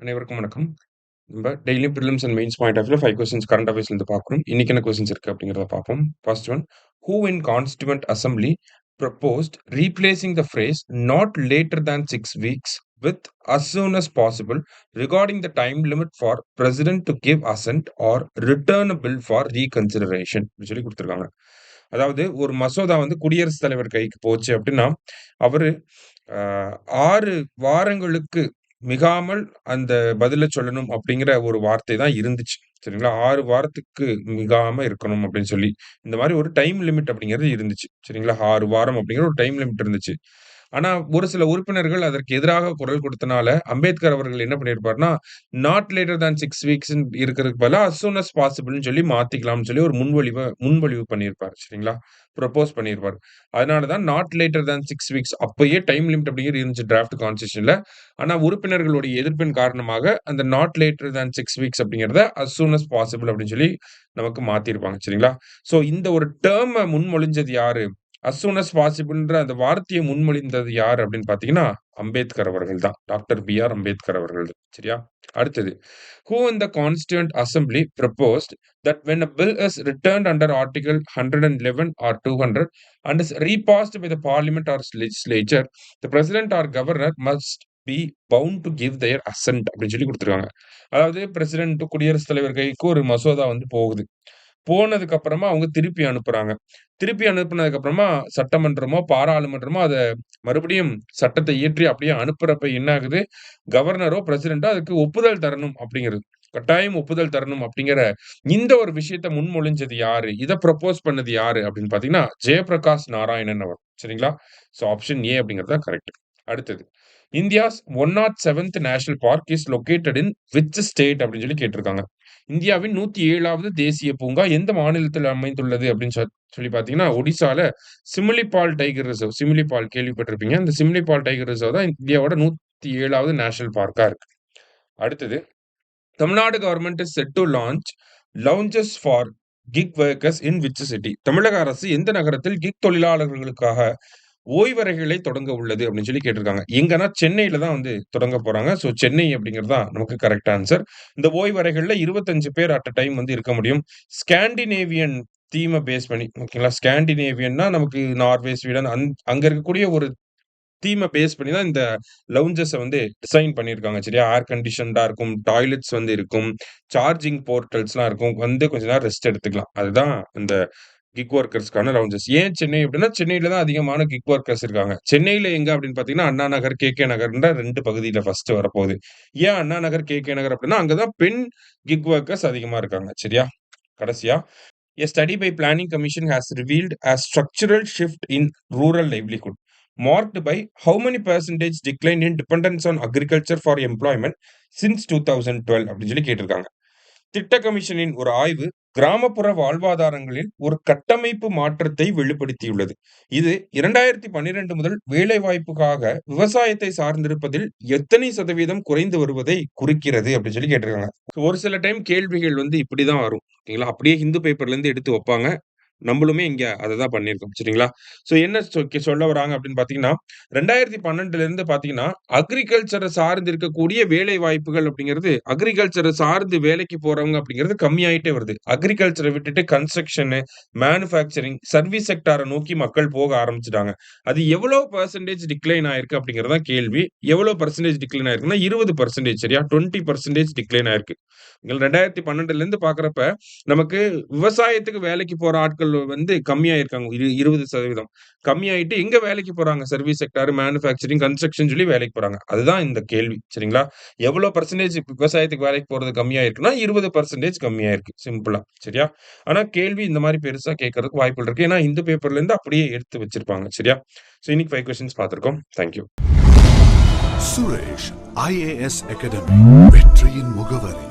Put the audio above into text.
அனைவருக்கும் வணக்கம். நம்ம daily prelims and mains point of வியூல 5 கொஸ்டின்ஸ் கரண்ட் அஃபேர்ஸ்ல இருந்து பார்க்குறோம். இன்னைக்கு என்ன கொஸ்டின்ஸ் இருக்கு அப்படிங்கிறத பார்ப்போம். First one, who in constituent assembly proposed replacing the phrase not later than 6 weeks with as soon as possible regarding the time limit for president to give assent or return a bill for reconsideration அப்படி சொல்லி கொடுத்துருக்காங்க. அதாவது ஒரு மசோதா வந்து குடியரசுத் தலைவர் கைக்கு போச்சு அப்படின்னா அவரு 6 வாரங்களுக்கு மிகாமல் அந்த பதில சொல்லணும் அப்படிங்கிற ஒரு வார்த்தை தான் இருந்துச்சு. சரிங்களா? 6 வாரத்துக்கு மிகாம இருக்கணும் அப்படின்னு சொல்லி. இந்த மாரி ஒரு டைம் லிமிட் அப்படிங்கிறது இருந்துச்சு. சரிங்களா? 6 வாரம் அப்படிங்கிற ஒரு டைம் லிமிட் இருந்துச்சு. ஆனா, ஒரு சில உறுப்பினர்கள் அதற்கு எதிராக குரல் கொடுத்தனால, அம்பேத்கர் அவர்கள் என்ன பண்ணியிருப்பாருன்னா, நாட் லேட்டர் தேன் 6 வீக்ஸ்ன்னு இருக்கிறதுக்கு பதிலா, அஸ் சூன் அஸ் பாசிபிள்ன்னு சொல்லி மாத்திக்கலாம்னு சொல்லி ஒரு முன்வழிவு பண்ணியிருப்பாரு. சரிங்களா? ப்ரொப்போஸ் பண்ணியிருப்பாரு. அதனால தான் நாட் லேட்டர் தேன் 6 வீக்ஸ் அப்பயே டைம் லிமிட் அப்படிங்கிறது இருந்துச்சு டிராஃப்ட் கான்ஸ்டிடியூஷன்ல. ஆனா, உறுப்பினர்களுடைய எதிர்ப்பின் காரணமாக அந்த நாட் லேட்டர் தேன் 6 வீக்ஸ் அப்படிங்கிறத அஸ் சூன் அஸ் பாசிபிள் அப்படின்னு சொல்லி நமக்கு மாத்திருப்பாங்க. சரிங்களா? ஸோ இந்த ஒரு டெர்ம முன்மொழிஞ்சது யாரு? அஸ் சூன் அஸ் பாசிபிள்ன்ற அந்த வார்த்தையை முன்மொழிந்தது யார் அப்படின்னு பார்த்தீங்கன்னா, அம்பேத்கர் அவர்கள் தான். Doctor B.R.. அம்பேத்கர் அவர்கள். சரியா? அடுத்தது, who in the constituent assembly proposed that when a bill is returned under article 111 or 200 and is repassed by the parliament or legislature, the president or governor must be bound to give their assent அப்படின்னு சொல்லி கொடுத்துருக்காங்க. அதாவது president குடியரசுத் தலைவர் கைக்கு ஒரு மசோதா வந்து போகுது. போனதுக்கு அப்புறமா அவங்க திருப்பி அனுப்புறாங்க. திருப்பி அனுப்புனதுக்கு அப்புறமா சட்டமன்றமோ, பாராளுமன்றமோ அத மறுபடியும் சட்டத்தை இயற்றி அப்படியே அனுப்புறப்ப என்ன ஆகுது? கவர்னரோ, பிரசிடென்ட்டோ அதுக்கு ஒப்புதல் தரணும் அப்படிங்கிறது. கட்டாயம் ஒப்புதல் தரணும் அப்படிங்கிற இந்த ஒரு விஷயத்த முன்மொழிஞ்சது யாரு? இத ப்ரொப்போஸ் பண்ணது யாரு அப்படின்னு பார்த்தீங்கன்னா, ஜெயப்பிரகாஷ் நாராயணன் அவர். சரிங்களா? ஸோ ஆப்ஷன் ஏ அப்படிங்கிறது தான் கரெக்ட். அடுத்தது, India's 107th national park is located in which state அப்படின்னு சொல்லி கேட்டிருக்காங்க. இந்தியாவின் 107வது தேசிய பூங்கா எந்த மாநிலத்தில் அமைந்துள்ளது அப்படின்னு சொல்லி பார்த்தீங்கன்னா, ஒடிசால சிமிலிபால் டைகர் ரிசர்வ். சிமிலிபால் கேள்விப்பட்டிருப்பீங்க. இந்த சிமிலிபால் டைகர் ரிசர்வ் தான் இந்தியாவோட 107வது நேஷனல் பார்க்கா இருக்கு. அடுத்தது, Tamil Nadu government is set to launches for kick workers in which city? தமிழக அரசு எந்த நகரத்தில் கிக் தொழிலாளர்களுக்காக ஓய்வறைகளை தொடங்க உள்ளது அப்படின்னு சொல்லி கேட்டிருக்காங்க. எங்கன்னா சென்னையில தான் வந்து தொடங்க போறாங்க. ஸோ சென்னை அப்படிங்கிறது தான் நமக்கு கரெக்ட் ஆன்சர். இந்த ஓய்வறைகள்ல 25 பேர் அட் அ டைம் வந்து இருக்க முடியும். ஸ்காண்டினேவியன் தீம பேஸ் பண்ணி, ஓகேங்களா? ஸ்காண்டினேவியன்னா நமக்கு நார்வே, ஸ்வீடன் அங்க இருக்கக்கூடிய ஒரு தீம பேஸ் பண்ணி தான் இந்த லவுஞ்சஸ வந்து டிசைன் பண்ணியிருக்காங்க. சரியா? ஏர் கண்டிஷன்டா இருக்கும். டாய்லெட்ஸ் வந்து இருக்கும். சார்ஜிங் போர்ட்டல்ஸ்லாம் இருக்கும். வந்து கொஞ்ச நேரம் ரெஸ்ட் எடுத்துக்கலாம். அதுதான் இந்த கிக் ஒர்க்கர்ஸ்க்கான லவுஞ்சஸ். ஏன் சென்னை அப்படின்னா, சென்னையில தான் அதிகமான கிக் ஒர்க்கர்ஸ் இருக்காங்க. சென்னையில எங்க அப்படின்னு பார்த்தீங்கன்னா, அண்ணா நகர், கே.கே. நகர்ன்ற 2 பகுதியில ஃபர்ஸ்ட் வரப்போகுது. ஏன் அண்ணா நகர், கே.கே. நகர் அப்படின்னா, அங்க தான் பெண் கிக் ஒர்க்கர்ஸ் அதிகமா இருக்காங்க. சரியா? கடைசியா, a study by Planning Commission has revealed a structural shift in rural livelihood marked by how many percentage decline in dependence on agriculture for employment since 2012 அப்படின்னு சொல்லி கேட்டிருக்காங்க. திட்ட கமிஷனின் ஒரு ஆய்வு கிராமப்புற வாழ்வாதாரங்களில் ஒரு கட்டமைப்பு மாற்றத்தை வெளிப்படுத்தியுள்ளது. இது 2012 முதல் வேலைவாய்ப்புக்காக விவசாயத்தை சார்ந்திருப்பதில் எத்தனை சதவீதம் குறைந்து வருவதை குறிக்கிறது அப்படின்னு சொல்லி கேட்டிருக்காங்க. ஒரு சில டைம் கேள்விகள் வந்து இப்படிதான் வரும். ஓகேங்களா? அப்படியே ஹிந்து பேப்பர்ல இருந்து எடுத்து வைப்பாங்க. நம்மளுமே இங்க அததான் பண்ணியிருக்கோம். சரிங்களா? ஸோ என்ன சொல்ல வராங்க அப்படின்னு பார்த்தீங்கன்னா, 2012லிருந்து பார்த்தீங்கன்னா, அக்ரிகல்ச்சர சார்ந்து இருக்கக்கூடிய வேலை வாய்ப்புகள் அப்படிங்கிறது, அக்ரிகல்ச்சர சார்ந்து வேலைக்கு போறவங்க அப்படிங்கிறது கம்மியாயிட்டே வருது. அக்ரிகல்ச்சர விட்டுட்டு கன்ஸ்ட்ரக்ஷனு, மேனுஃபேக்சரிங், சர்வீஸ் செக்டார நோக்கி மக்கள் போக ஆரம்பிச்சுட்டாங்க. அது எவ்வளோ பெர்சன்டேஜ் டிக்ளைன் ஆயிருக்கு அப்படிங்கிறது தான் கேள்வி. எவ்வளோ பெர்சன்டேஜ் டிக்ளைன் ஆயிருக்குன்னா 20% சரியா? 20% டிக்ளைன் ஆயிருக்கு. 2012லிருந்து பார்க்குறப்ப, நமக்கு விவசாயத்துக்கு வேலைக்கு போற ஆட்கள் வந்து கம்மியாயிருக்காங்க. 20% கம்மியாயிட்டு எங்க வேலைக்கு போறாங்க? சர்வீஸ் செக்டார், மேனுஃபேக்சரிங், கன்ஸ்ட்ரக்ஷன் சொல்லி வேலைக்கு போறாங்க. அதுதான் இந்த கேள்வி. சரிங்களா? எவ்வளோ பெர்சன்டேஜ் விவசாயத்துக்கு வேலைக்கு போறது கம்மியாயிருக்குன்னா 20% கம்மியாயிருக்கு. சிம்பிளா. சரியா? ஆனா கேள்வி இந்த மாரி பெருசா கேட்கறதுக்கு வாய்ப்புகள் இருக்கு. ஏன்னா இந்த பேப்பர்ல இருந்து அப்படியே எடுத்து வச்சிருப்பாங்க. சரியா? சோ இன்னைக்கு 5 கொஸ்டின்ஸ் பார்த்திருக்கோம். Thank you. Suresh IAS academy வெற்றியின் முகவரி.